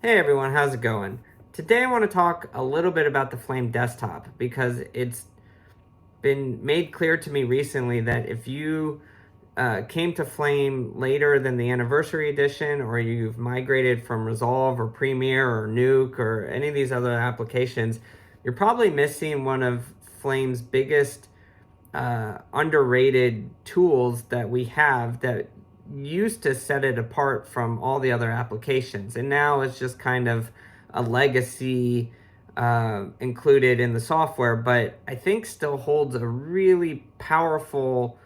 Hey everyone, how's it going? Today I want to talk a little bit about the Flame desktop because it's been made clear to me recently that if you came to Flame later than the anniversary edition, or you've migrated from Resolve or Premiere or Nuke or any of these other applications, you're probably missing one of Flame's biggest underrated tools that we have that used to set it apart from all the other applications. And now it's just kind of a legacy included in the software, but I think still holds a really powerful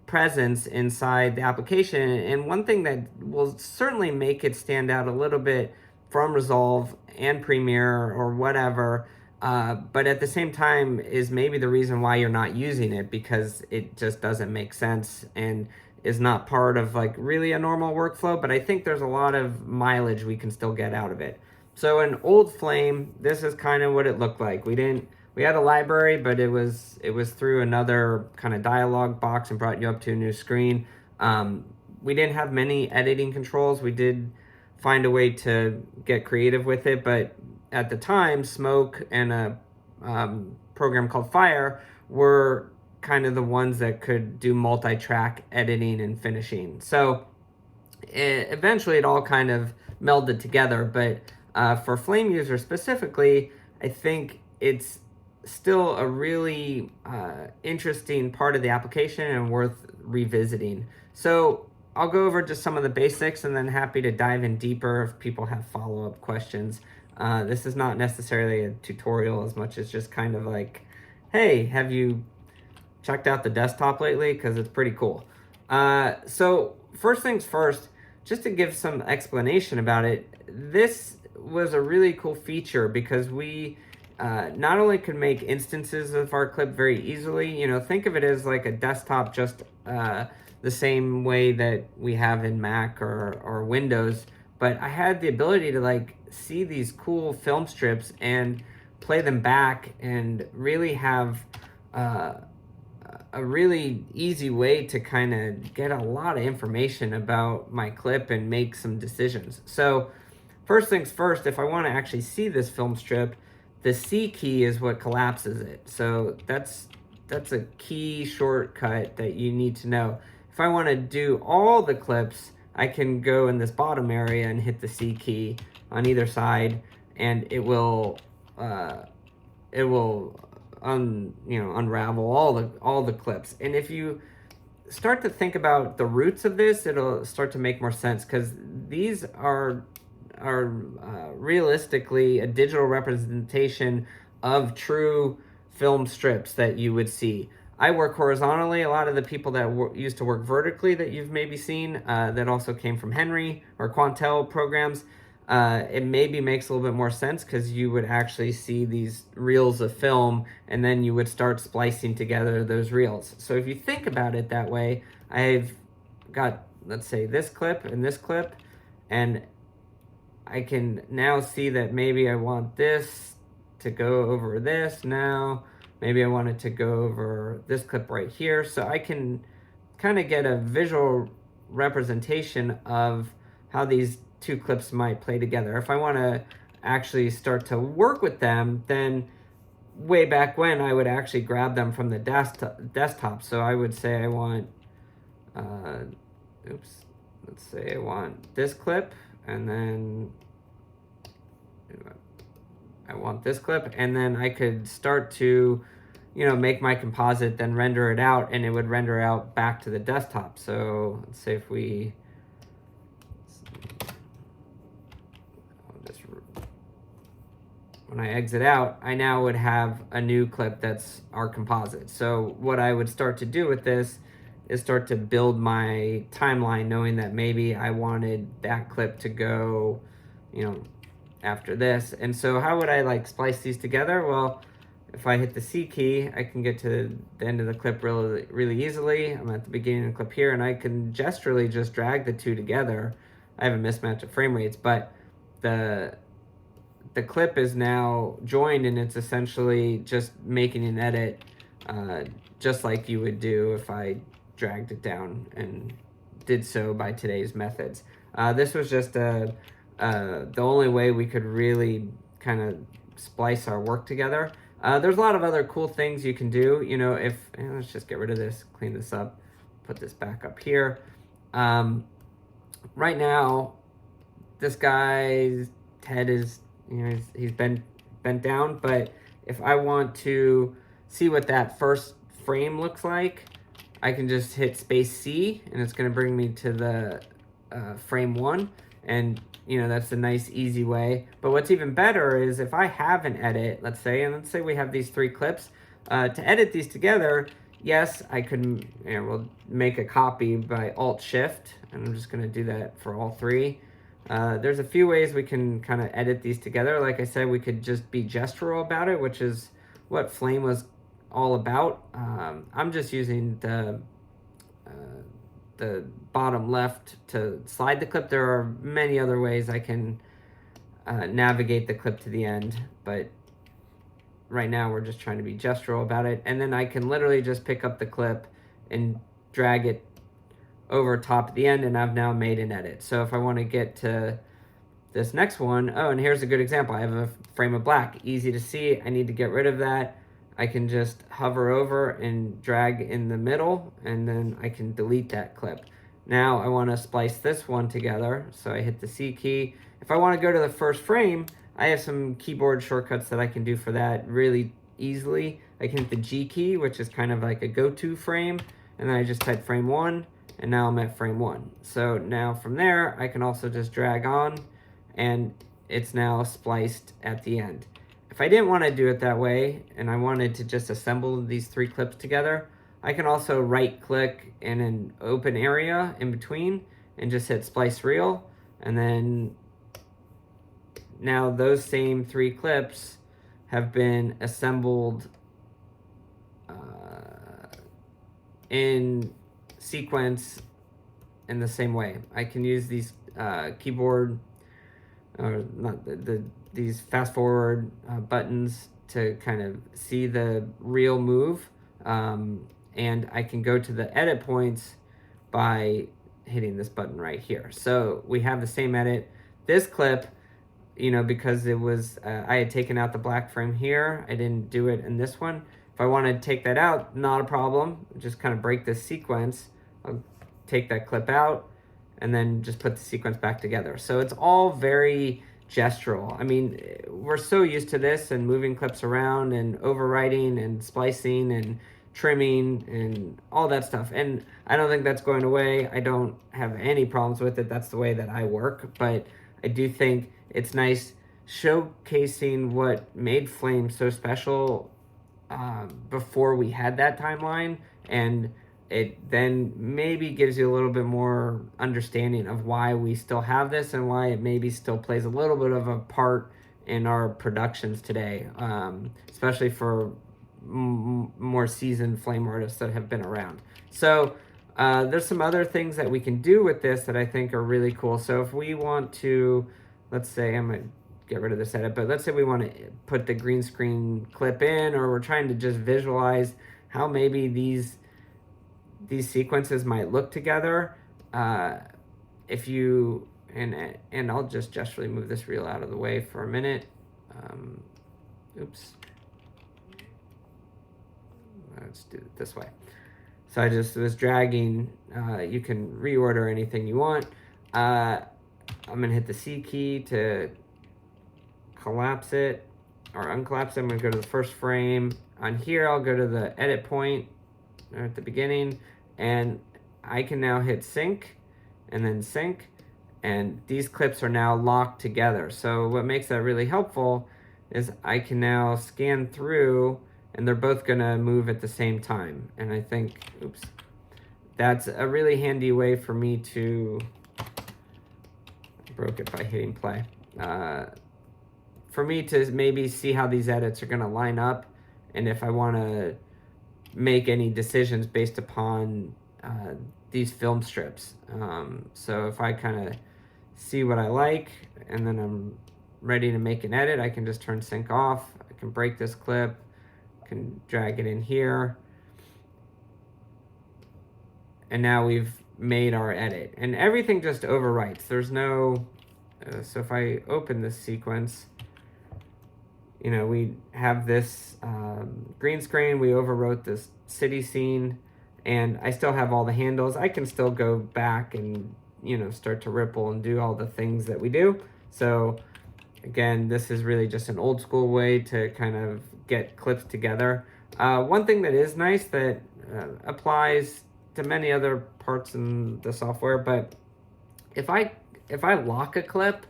presence inside the application. And one thing that will certainly make it stand out a little bit from Resolve and Premiere or whatever, but at the same time is maybe the reason why you're not using it, because it just doesn't make sense and is not part of like really a normal workflow. But I think there's a lot of mileage we can still get out of it. So in old Flame, this is kind of what it looked like. We had a library, but it was through another kind of dialog box and brought you up to a new screen. We didn't have many editing controls. We did find a way to get creative with it, but at the time, Smoke and a program called Fire were kind of the ones that could do multi-track editing and finishing. So eventually it all kind of melded together, but for Flame users specifically, I think it's still a really interesting part of the application and worth revisiting. So I'll go over just some of the basics and then happy to dive in deeper if people have follow-up questions. This is not necessarily a tutorial as much as just kind of like, hey, have you checked out the desktop lately? Because it's pretty cool. So first things first, just to give some explanation about it, this was a really cool feature because we not only could make instances of our clip very easily, think of it as like a desktop, just the same way that we have in Mac or Windows, but I had the ability to like see these cool film strips and play them back and really have a really easy way to kind of get a lot of information about my clip and make some decisions. So first things first, if I want to actually see this film strip, the C key is what collapses it. So that's a key shortcut that you need to know. If I want to do all the clips, I can go in this bottom area and hit the C key on either side, and it will unravel all the clips. And if you start to think about the roots of this, it'll start to make more sense, because these are realistically a digital representation of true film strips that you would see. I work horizontally. A lot of the people that used to work vertically that you've maybe seen, that also came from Henry or Quantel programs, it maybe makes a little bit more sense because you would actually see these reels of film and then you would start splicing together those reels. So if you think about it that way, I've got, let's say, this clip and this clip, and I can now see that maybe I want this to go over this now. Maybe I want it to go over this clip right here. So I can kind of get a visual representation of how these two clips might play together. If I want to actually start to work with them, then way back when I would actually grab them from the desktop. So I would say I want, let's say I want this clip, and then I want this clip, and then I could start to, make my composite, then render it out, and it would render out back to the desktop. So let's say if we, when I exit out, I now would have a new clip that's our composite. So what I would start to do with this is start to build my timeline, knowing that maybe I wanted that clip to go, after this. And so how would I like splice these together? Well, if I hit the C key, I can get to the end of the clip really, really easily. I'm at the beginning of the clip here, and I can gesturally just drag the two together. I have a mismatch of frame rates, but the clip is now joined, and it's essentially just making an edit, just like you would do if I dragged it down and did so by today's methods. This was just a the only way we could really kind of splice our work together. There's a lot of other cool things you can do. You know, let's just get rid of this, clean this up, put this back up here. Right now, this guy's head is, you know, he's bent down, but if I want to see what that first frame looks like, I can just hit space C, and it's going to bring me to the frame 1, and you know, that's a nice easy way. But what's even better is if I have an edit, let's say we have these 3 clips, to edit these together, yes, I could, you know, we'll make a copy by Alt-Shift, and I'm just going to do that for all 3. There's a few ways we can kind of edit these together. Like I said, we could just be gestural about it, which is what Flame was all about. I'm just using the bottom left to slide the clip. There are many other ways I can navigate the clip to the end, but right now we're just trying to be gestural about it. And then I can literally just pick up the clip and drag it over top at the end, and I've now made an edit. So if I want to get to this next one, oh, and here's a good example. I have a frame of black, easy to see. I need to get rid of that. I can just hover over and drag in the middle, and then I can delete that clip. Now I want to splice this one together, so I hit the C key. If I want to go to the first frame, I have some keyboard shortcuts that I can do for that really easily. I can hit the G key, which is kind of like a go-to frame, and then I just type frame 1, and now I'm at frame 1. So now from there, I can also just drag on, and it's now spliced at the end. If I didn't want to do it that way, and I wanted to just assemble these 3 clips together, I can also right-click in an open area in between and just hit Splice Reel, and then now those same 3 clips have been assembled in sequence in the same way. I can use these keyboard, or not these fast forward buttons to kind of see the real move, and I can go to the edit points by hitting this button right here. So we have the same edit. This clip, you know, because it was I had taken out the black frame here, I didn't do it in this one. If I want to take that out, not a problem. Just kind of break this sequence. I'll take that clip out and then just put the sequence back together. So it's all very gestural. I mean, we're so used to this and moving clips around and overwriting and splicing and trimming and all that stuff. And I don't think that's going away. I don't have any problems with it. That's the way that I work. But I do think it's nice showcasing what made Flame so special before we had that timeline, and it then maybe gives you a little bit more understanding of why we still have this and why it maybe still plays a little bit of a part in our productions today, especially for more seasoned Flame artists that have been around. So there's some other things that we can do with this that I think are really cool. So if we want to, let's say, I might get rid of this edit, but let's say we want to put the green screen clip in, or we're trying to just visualize how maybe these sequences might look together. If you, and I'll just gesturally move this reel out of the way for a minute. Oops. Let's do it this way. So I just was dragging. You can reorder anything you want. I'm gonna hit the C key to collapse it or uncollapse it. I'm gonna go to the first frame. On here, I'll go to the edit point at the beginning, and I can now hit sync and then sync, and these clips are now locked together. So what makes that really helpful is I can now scan through, and they're both gonna move at the same time. And I think, oops, that's a really handy way for me to, I broke it by hitting play. For me to maybe see how these edits are gonna line up, and if I wanna make any decisions based upon these film strips. So if I kind of see what I like, and then I'm ready to make an edit, I can just turn sync off. I can break this clip, can drag it in here, and now we've made our edit, and everything just overwrites. There's no So if I open this sequence, you know, we have this green screen, we overwrote this city scene, and I still have all the handles. I can still go back and, you know, start to ripple and do all the things that we do. So again, this is really just an old school way to kind of get clips together. One thing that is nice that applies to many other parts in the software, but if I lock a clip,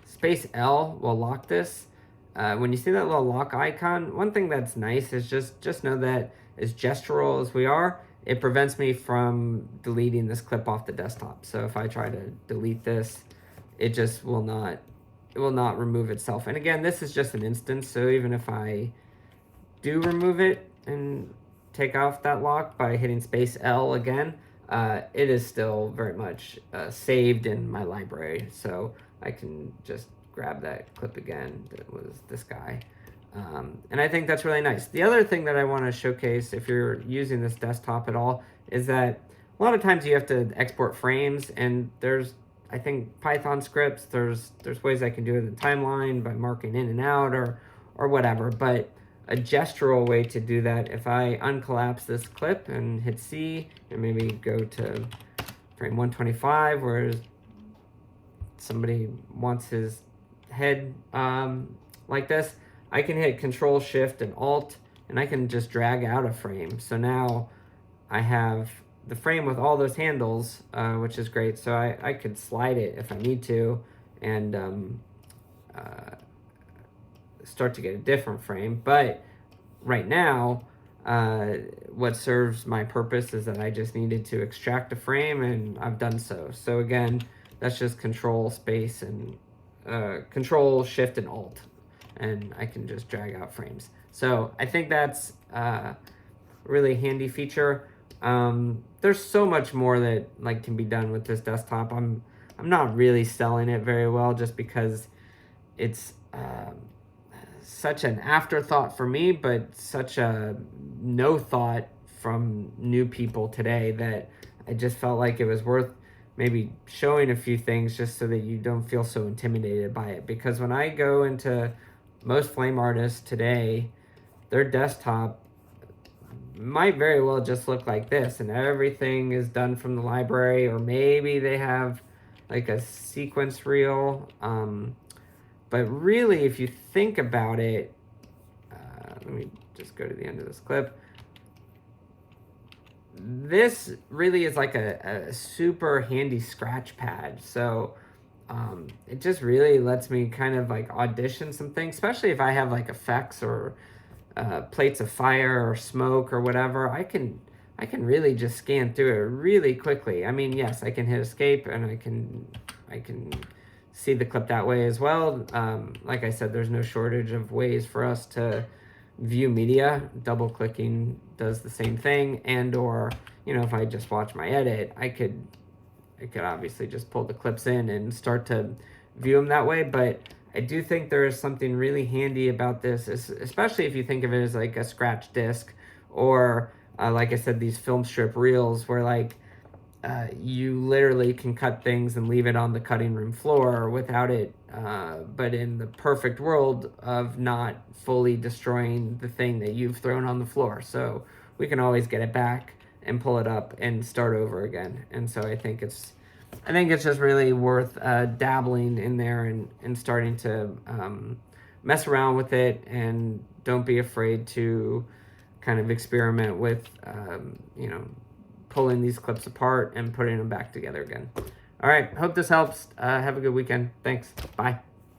space L will lock this. When you see that little lock icon, one thing that's nice is just know that as gestural as we are, it prevents me from deleting this clip off the desktop. So if I try to delete this, it just will not remove itself. And again, this is just an instance, so even if I do remove it and take off that lock by hitting space L again, it is still very much saved in my library. So I can just grab that clip again. That was this guy. And I think that's really nice. The other thing that I want to showcase, if you're using this desktop at all, is that a lot of times you have to export frames, and there's, I think, Python scripts, there's ways I can do it in the timeline by marking in and out or whatever, but a gestural way to do that, if I uncollapse this clip and hit C and maybe go to frame 125 where somebody wants his head like this, I can hit Control Shift and Alt and I can just drag out a frame. So now I have the frame with all those handles, which is great. So I could slide it if I need to and start to get a different frame. But right now, what serves my purpose is that I just needed to extract a frame, and I've done so. So again, that's just Control Space and Control Shift and Alt, and I can just drag out frames. So I think that's a really handy feature. There's so much more that like can be done with this desktop. I'm not really selling it very well just because it's such an afterthought for me, but such a no thought from new people today that I just felt like it was worth maybe showing a few things just so that you don't feel so intimidated by it. Because when I go into most flame artists today, their desktop might very well just look like this, and everything is done from the library, or maybe they have like a sequence reel. But really, if you think about it, let me just go to the end of this clip. This really is like a super handy scratch pad. So it just really lets me kind of like audition some things, especially if I have like effects or plates of fire or smoke or whatever. I can really just scan through it really quickly. I mean, yes, I can hit escape and I can see the clip that way as well. Like I said, there's no shortage of ways for us to view media. Double clicking does the same thing, and or, you know, if I just watch my edit, I could obviously just pull the clips in and start to view them that way. But I do think there is something really handy about this, especially if you think of it as like a scratch disc, or like I said, these film strip reels where like you literally can cut things and leave it on the cutting room floor without it, but in the perfect world of not fully destroying the thing that you've thrown on the floor. So we can always get it back and pull it up and start over again. And so I think it's just really worth dabbling in there and starting to mess around with it, and don't be afraid to kind of experiment with, you know, pulling these clips apart and putting them back together again. All right, hope this helps. Have a good weekend. Thanks. Bye.